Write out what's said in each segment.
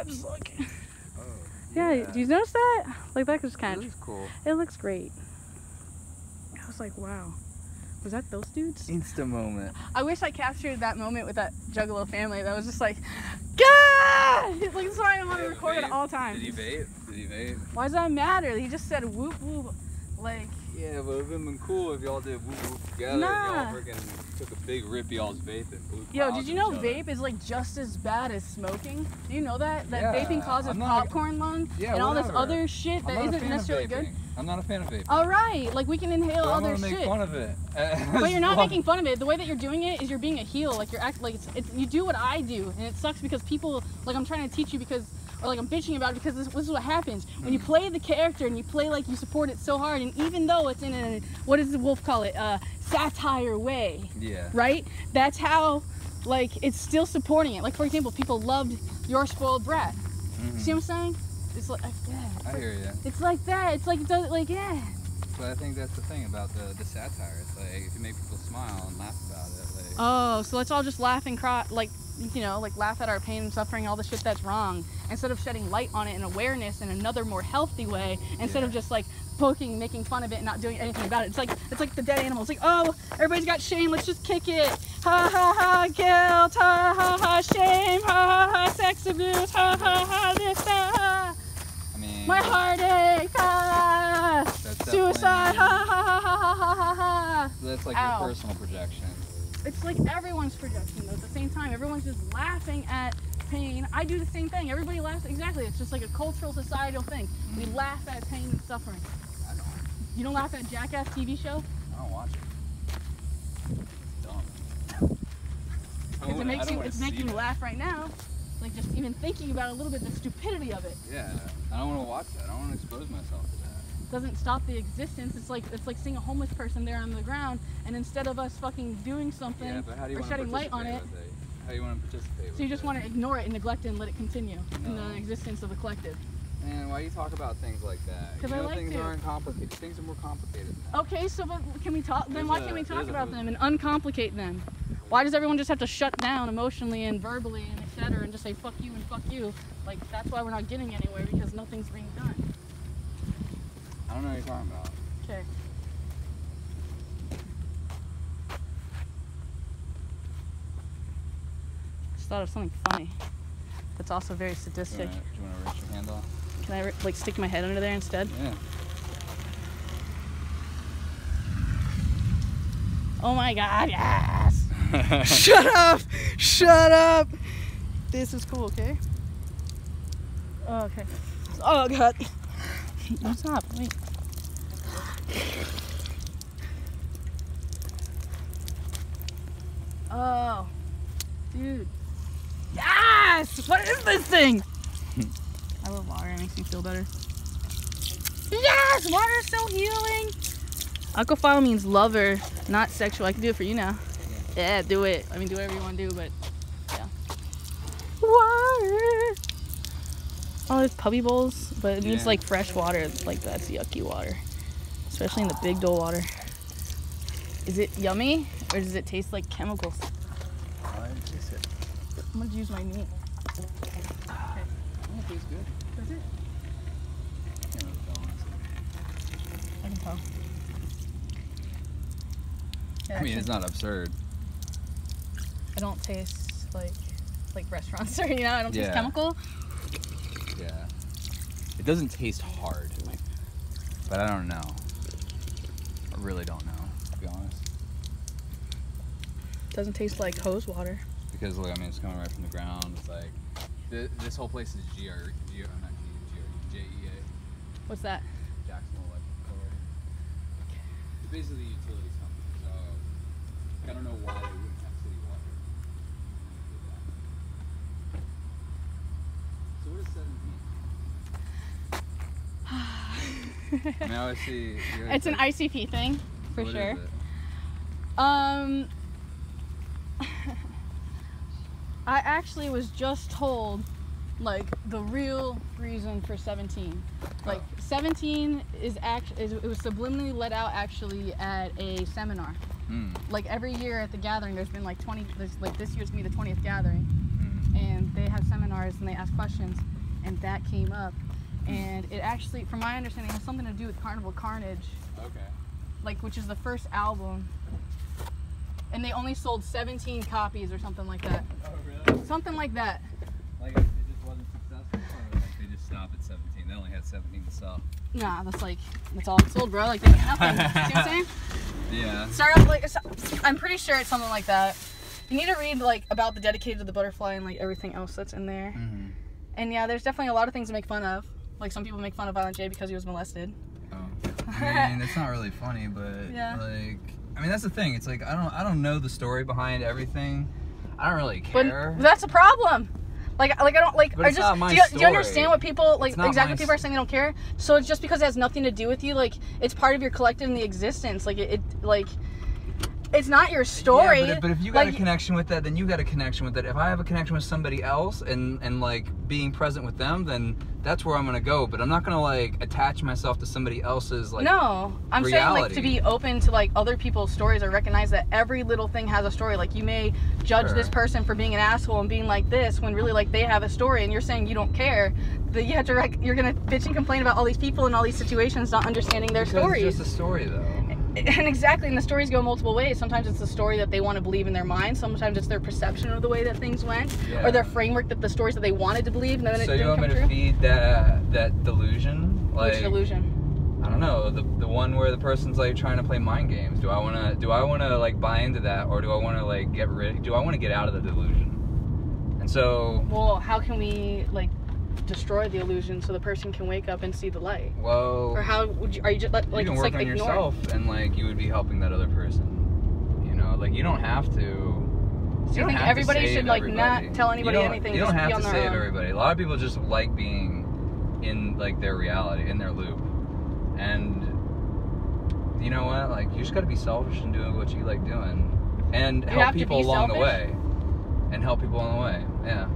Just like, Oh, yeah. Do you notice that? Like that was kind of. It looks cool. It looks great. I was like, wow. Was that those dudes? Insta moment. I wish I captured that moment with that Juggalo family. That was just like, God! Like, this is why I want to record at all times. Did he vape? Did he vape? Why does that matter? He just said whoop whoop. Like. Yeah, but it would have been cool if y'all did whoop whoop together. Nah. Y'all freaking took a big rip, y'all's vaping. Yo, did you know vape is like just as bad as smoking? Do you know that? That Yeah, vaping causes popcorn lung and all this other shit that isn't necessarily good? I'm not a fan of vaping. Alright, like we can inhale other shit. I'm gonna make fun of it. But you're not making fun of it. The way that you're doing it is you're being a heel. Like you're acting like it's you do what I do, and it sucks because people like I'm trying to teach you because. Or like I'm bitching about it because this is what happens when you play the character and you play like you support it so hard, and even though it's in a, what does the Wolf call it, satire way, yeah, right? That's how, like, it's still supporting it. Like for example, people loved Your Spoiled Brat. See what I'm saying? It's like, yeah. I hear you. It's like that. It's like it does, like yeah. But I think that's the thing about the satire. It's like if you make people smile and laugh about it. Like, oh, so let's all just laugh and cry, like, you know, like laugh at our pain and suffering, all the shit that's wrong, instead of shedding light on it and awareness in another more healthy way, instead of just like poking, making fun of it and not doing anything about it. It's like the dead animals. Like, oh, everybody's got shame, let's just kick it. Ha ha ha, guilt, ha ha ha, shame, ha ha ha, sex abuse, ha ha ha, this, ha. I mean, my heartache, ha, suicide, ha ha ha ha ha ha ha. That's like Ow. your personal projection. It's like everyone's projection though. At the same time, everyone's just laughing at pain. I do the same thing. Everybody laughs. Exactly. It's just like a cultural, societal thing. We laugh at pain and suffering. I don't. You don't laugh at Jackass TV show? I don't watch it. It's dumb. Because it's making me laugh right now. Like just even thinking about it a little bit, the stupidity of it. Yeah. I don't want to watch that. I don't want to expose myself to that. Doesn't stop the existence. It's like seeing a homeless person there on the ground, and instead of us fucking doing something or shedding light on it, how do you want to participate? So you just want to ignore it and neglect it and let it continue in the existence of the collective. Man, why do you talk about things like that? Because I like things to. aren't complicated. Things are more complicated than that. Okay, so but can we talk? Then why can't we talk about them and uncomplicate them? Why does everyone just have to shut down emotionally and verbally and etc. and just say fuck you and fuck you? Like that's why we're not getting anywhere, because nothing's being done. I don't know what you're talking about. Okay. Just thought of something funny. That's also very sadistic. Do you want to raise your hand off? Can I like stick my head under there instead? Yeah. Oh my God! Yes. Shut up! Shut up! This is cool. Okay. Oh, okay. Oh God. No, stop. Wait. Oh, dude. Yes! What is this thing? I love water. It makes me feel better. Yes! Water is so healing. Aquaphile means lover, not sexual. I can do it for you now. Yeah, do it. I mean, do whatever you want to do, but yeah. Water. Oh, there's puppy bowls, but it needs like fresh water. Like that's yucky water, especially in the big dole water. Is it yummy or does it taste like chemicals? I didn't taste it. I'm gonna use my knee. Okay. Oh, it tastes good. Does it? I can't really tell, honestly. I can tell. Yeah, I mean, it's not absurd. I don't taste like restaurants, or you know, I don't taste chemical. Yeah. It doesn't taste hard, but I don't know. I really don't know, to be honest. Doesn't taste like hose water. Because look, I mean, it's coming right from the ground. It's like this whole place is GEA. What's that? Jacksonville Electric Authority. It's basically a utilities company. So I don't know why they wouldn't have city water. So what is 17? I mean, I always see. It's an ICP thing, for what sure. Is it? I actually was just told, like, the real reason for 17. Like, 17 is it was subliminally let out actually at a seminar. Like every year at the gathering, there's been like 20. Like this year's gonna be the 20th gathering, and and they have seminars and they ask questions, and that came up, and it actually, from my understanding, has something to do with Carnival Carnage. Okay. Like, which is the first album, and they only sold 17 copies or something like that. Oh, really? Something like that. Like, it just wasn't successful, or like they just stopped at 17? They only had 17 to sell. Nah, that's all it sold, bro. Like, they had nothing. See what I'm saying? Yeah. Start off like, I'm pretty sure it's something like that. You need to read like about the dedicated to the butterfly and like everything else that's in there. Mm-hmm. And yeah, there's definitely a lot of things to make fun of. Like, some people make fun of Violent J because he was molested. Oh. I mean, it's not really funny, but Yeah. like, I mean, that's the thing. It's like I don't know the story behind everything. I don't really care. But that's a problem. Like I don't like. But I it's just not my do you story. understand what people like? It's not Exactly, my people are saying they don't care. So it's just because it has nothing to do with you. Like, it's part of your collective in the existence. Like it like. It's not your story. Yeah, but if you got like, a connection with that, then you got a connection with it. If I have a connection with somebody else and like being present with them, then that's where I'm gonna go. But I'm not gonna like attach myself to somebody else's like. No, I'm saying like to be open to like other people's stories, or recognize that every little thing has a story. Like, you may judge this person for being an asshole and being like this when really like they have a story, and you're saying you don't care. That you have to you're gonna bitch and complain about all these people in all these situations not understanding their stories. It's just a story though. And exactly, and the stories go multiple ways. Sometimes it's the story that they want to believe in their mind. Sometimes it's their perception of the way that things went, or their framework that the stories that they wanted to believe, and then So it you didn't want me come to true. feed that delusion? Like, Which delusion? I don't know, the one where the person's like trying to play mind games. Do I wanna like buy into that, or do I wanna like do I wanna get out of the delusion? And so, Well, how can we like destroy the illusion so the person can wake up and see the light? well, Or how would you? Are you just like you can it's work like on ignore? yourself, and like you would be helping that other person. You know, like you don't have to. Do you think everybody should like not tell anybody anything? You don't just have be to on their save own? everybody. A lot of people just like being in like their reality, in their loop, and you know what? Like, you just got to be selfish and doing what you like doing, and help people along the way, and help people along the way. Yeah.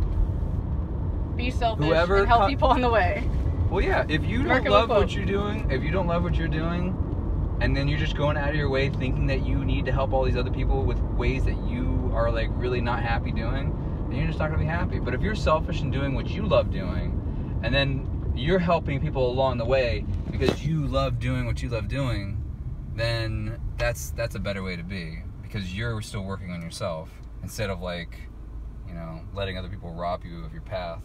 Be selfish Whoever and help people on the way. Well, yeah. If you don't love what you're doing, and then you're just going out of your way thinking that you need to help all these other people with ways that you are like really not happy doing, then you're just not gonna be happy. But if you're selfish and doing what you love doing, and then you're helping people along the way because you love doing what you love doing, then that's a better way to be, because you're still working on yourself instead of like, you know, letting other people rob you of your path.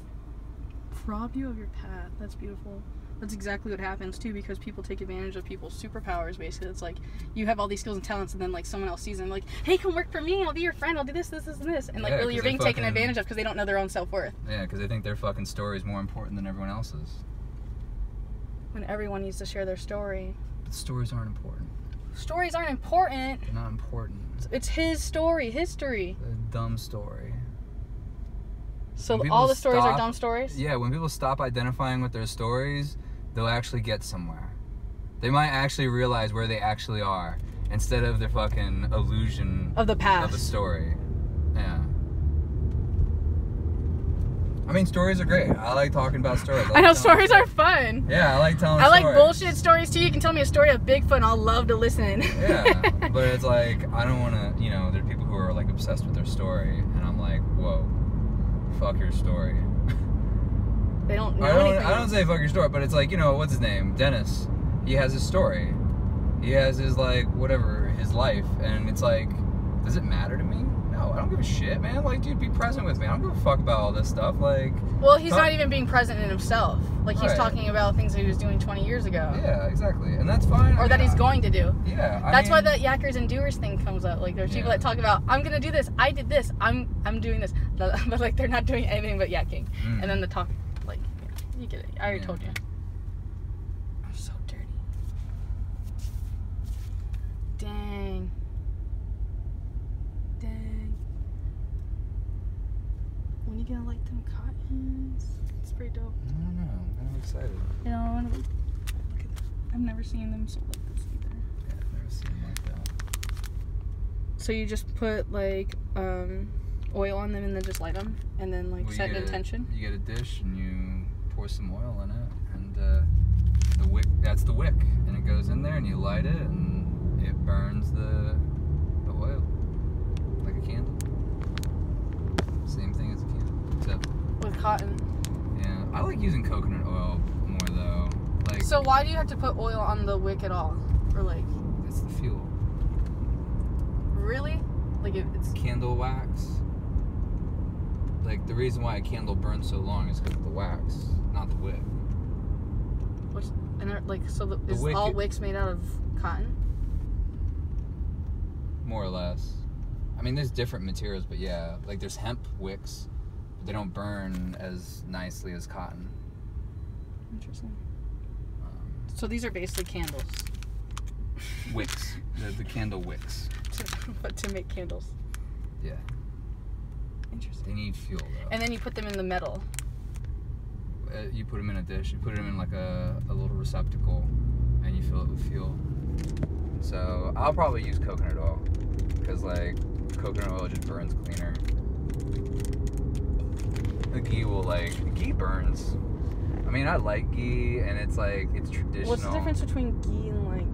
Rob you of your path. That's beautiful. That's exactly what happens too, because people take advantage of people's superpowers. Basically, it's like you have all these skills and talents, and then like someone else sees them, like, hey, come work for me. I'll be your friend. I'll do this, this, and this. And like, really, you're being taken advantage of because they don't know their own self-worth. Yeah, because they think their fucking story is more important than everyone else's. When everyone needs to share their story. But stories aren't important. Stories aren't important. They're not important. It's his story, history. They're a dumb story. So all the stories are dumb stories? Yeah, when people stop identifying with their stories, they'll actually get somewhere. They might actually realize where they actually are, instead of their fucking illusion of the past. Of a story. Yeah. I mean, stories are great. I like talking about stories. I know stories are fun. Yeah, I like telling stories. I like stories. bullshit stories too. You can tell me a story of Bigfoot and I'll love to listen. Yeah, but it's like, I don't want to, you know, there are people who are like obsessed with their story, and I'm like, whoa, fuck your story. They don't know anything. I don't say fuck your story, but it's like, you know, what's his name? Dennis. He has his story. He has his, like, whatever, his life, and it's like, does it matter to me? No, I don't give a shit, man. Like, dude, be present with me. I don't give a fuck about all this stuff. Like, well, he's not even being present in himself. Like, he's talking about things that he was doing 20 years ago. Yeah, exactly. And that's fine. Or that he's going to do. Yeah. That's why the yackers and doers thing comes up. Like, there's people that talk about, I'm going to do this. I did this. I'm doing this. But, like, they're not doing anything but yakking. And then the talk, like, you get it. I already told you. I'm so dirty. Dang. When you gonna light them cottons? It's pretty dope. I don't know. I'm excited. You know, I want to look at that. I've never seen them sold like this either. Yeah, I've never seen them like that. So you just put like oil on them and then just light them, and then like set an intention. You get a dish and you pour some oil in it, and the wick. That's the wick, and it goes in there, and you light it, and it burns the oil like a candle. Same thing as a candle, except With cotton. Yeah, I like using coconut oil more though. Like, So why do you have to put oil on the wick at all? Or like, it's the fuel. really? Like it's Candle wax. Like the reason why a candle burns so long is because of the wax, not the wick. which and like so the is wick all is- wicks made out of cotton? More or less. I mean, there's different materials, but yeah, like there's hemp wicks, but they don't burn as nicely as cotton. Interesting. So these are basically candles. Wicks, the candle wicks. to make candles. Yeah, Interesting. they need fuel though. And then you put them in the metal. You put them in a dish. You put them in like a little receptacle, and you fill it with fuel. So I'll probably use coconut oil, because like coconut oil just burns cleaner. The ghee burns. I mean, I like ghee, and it's like it's traditional. What's the difference between ghee and like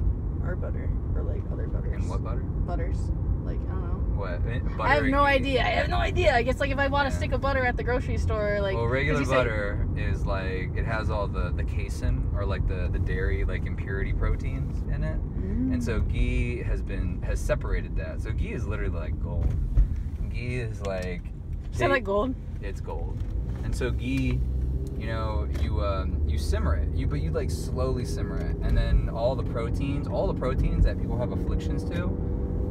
our butter or like other butters? And what butter? Butters. Like I don't know. What? Butter I have and no ghee? idea. I have no idea. I guess like if I bought a Yeah. stick of butter at the grocery store, like Well, 'cause regular you say- butter is like it has all the casein or like the dairy like impurity proteins in it, and so ghee has separated that. So ghee is literally like gold. Ghee is like Is that like gold? it's gold, and so ghee, you know, you simmer it, but you like slowly simmer it, and then all the proteins that people have afflictions to,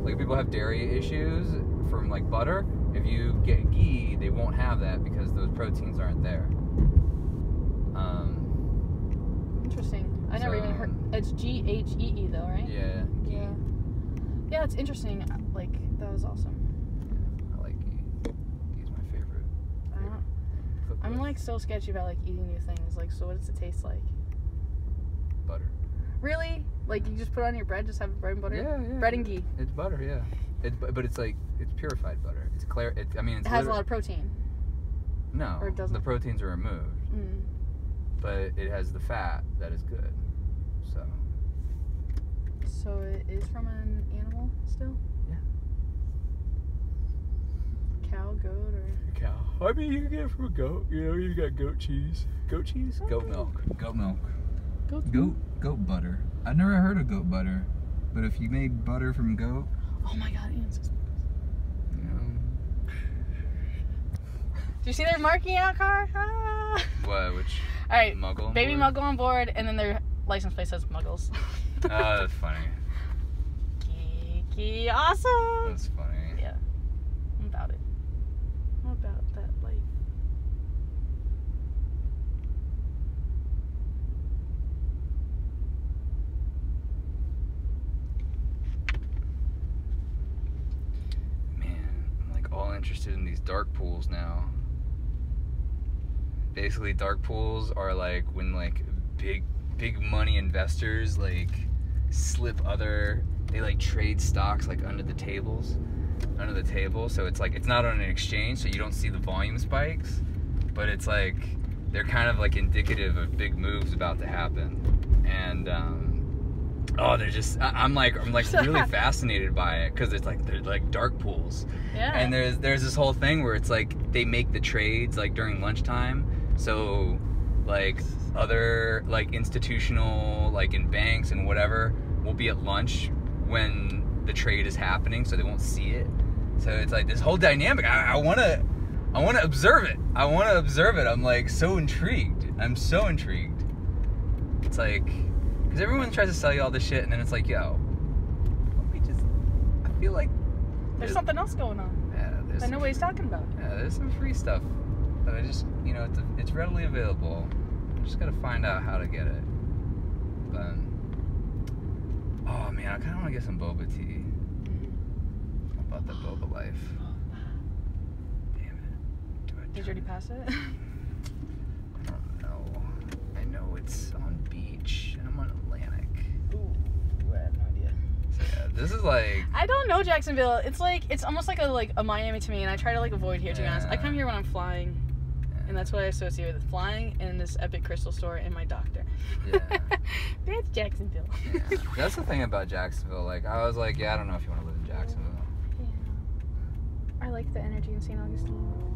like people have dairy issues from like butter. If you get ghee, they won't have that because those proteins aren't there. Interesting. I never So, even heard. It's GHEE though, right? Yeah, ghee. Yeah. Yeah, it's interesting. Like that was awesome. I like ghee. Ghee's my favorite. I don't, Cook I'm with like so sketchy about like eating new things. Like, so what does it taste like? butter. Really? Like you just put it on your bread, just have bread and butter? Yeah. Bread and ghee. It's butter, yeah. But it's like it's purified butter. It's clear. It's It has a lot of protein. no. or it doesn't? The proteins are removed, but it has the fat that is good. So So it is from an animal still? Yeah. Cow, goat, or cow. I mean, you can get it from a goat. You know, you got goat cheese. Goat cheese? Goat milk. Goat milk. Goat butter. I've never heard of goat butter, but if you made butter from goat, Oh my god, Ian's just... you know. Do you see their marking out car? Ah. What? Which? Alright, Muggle? baby Muggle on board, and then their license plate says Muggles. Oh, that's funny. Geeky, awesome! That's funny. Yeah, I'm about it. I'm about that life. Man, I'm like all interested in these dark pools now. Basically, dark pools are like when like big money investors like they like trade stocks like under the table, so it's like it's not on an exchange, so you don't see the volume spikes, but it's like they're kind of like indicative of big moves about to happen, and they're just I'm like really fascinated by it because it's like they're like dark pools. Yeah. And there's this whole thing where it's like they make the trades like during lunchtime, so like other like institutional like in banks and whatever will be at lunch when the trade is happening, so they won't see it. So it's like this whole dynamic. I want to observe it. I'm like so intrigued. I'm so intrigued. It's like because everyone tries to sell you all this shit, and then it's like, yo, I feel like There's something else going on yeah, that nobody's talking about. Yeah, there's some free stuff that I just, you know, it's readily available. I just gotta find out how to get it. But, oh man, I kind of want to get some boba tea. How about the boba life? Damn it. Did you already pass it? I don't know. I know it's on beach, and I'm on Atlantic. Ooh, I have no idea. So yeah, this is like... I don't know Jacksonville. It's almost like a Miami to me, and I try to like avoid here, to be honest. I come here when I'm flying, and that's what I associate with flying and this epic crystal store and my doctor. Yeah. That's Jacksonville. Yeah. That's the thing about Jacksonville. Like, I was like, yeah, I don't know if you want to live in Jacksonville. Yeah. I like the energy in St. Augustine.